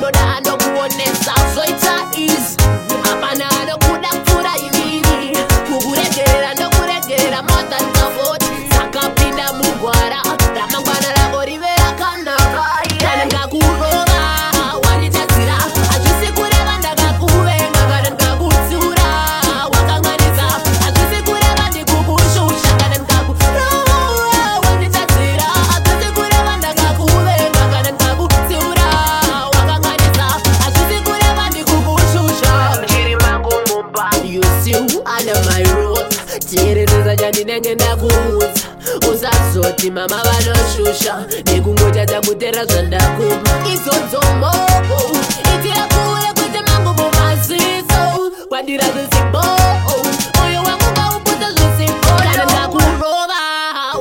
unoda anokuonesa zoita izi hapana anokudaktura iviri kukuregerera ndokuregerera more than 40 sakapinda mugwara ramangwana rako rive rakanaka kana ngakurova wanditadzira hazvisi kureva ndakakuvenga kana ndikakutsiura wakanganisa hazvisi kureva ndikukushusha kana ndikakurova wanditadzira hazvisi kureva ndakakuvenga kana ndikakutsiura wakanganisa hazvisi kureva ndikukushusha chiri mangu mumba you still under my roof teerereza chandinenge ndakuudza usazoti mama vanoshusha nekungotadza kutera zvandakupa izvodzo moko itira kure kwete mangu mumaziso kwandira zvisimbo moyo wangu ngauputsa zvisimbo kana ndakurova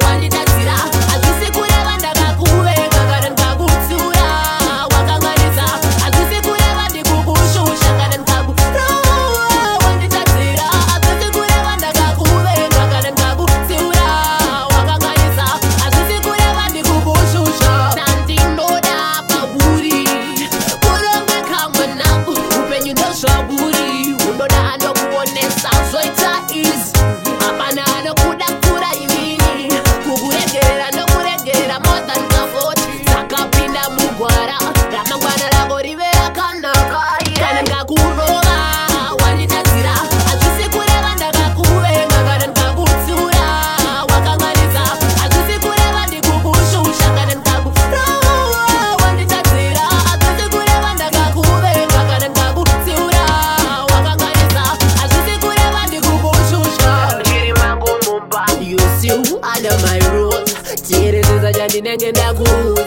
wanditadzira hazvisi kureva ndakakuvenga kana ndikakutsiura wakanganisa hazvisi kureva ndikukushusha kana ndikakurova wanditadzira hazvisi kureva ndakakuvenga kana ndikakutsiura wakanganisa hazvisi kureva ndikukushusha nandinoda pauri kurongeka mwanangu upenyu ndozvauri unoda anokuonesa zvoita izi hapana anokudaktura ivini kukuregerera ndokuregerera more than 40 sakapinda mugwara ramangwana rako rive rakanaka kana ngakurova wanditadzira hazvisi kureva ndakakuvenga kana ndikakutsiura wakanganisa hazvisi kureva ndikukushusha kana ndikakurova wanditadzira hazvisi kureva ndakakuvenga kana ndikakutsiura wakanganisa hazvisi kureva ndikukushusha chiri mangu mumba you still under my roof teerereza chandinenge ndakuudza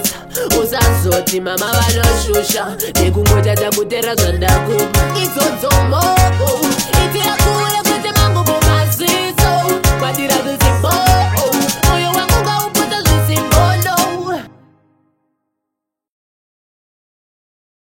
usazoti mama vanoshusha nekungotadza kutera zvandakupa izvodzo moko itira kure kwete mangu mumaziso kwandira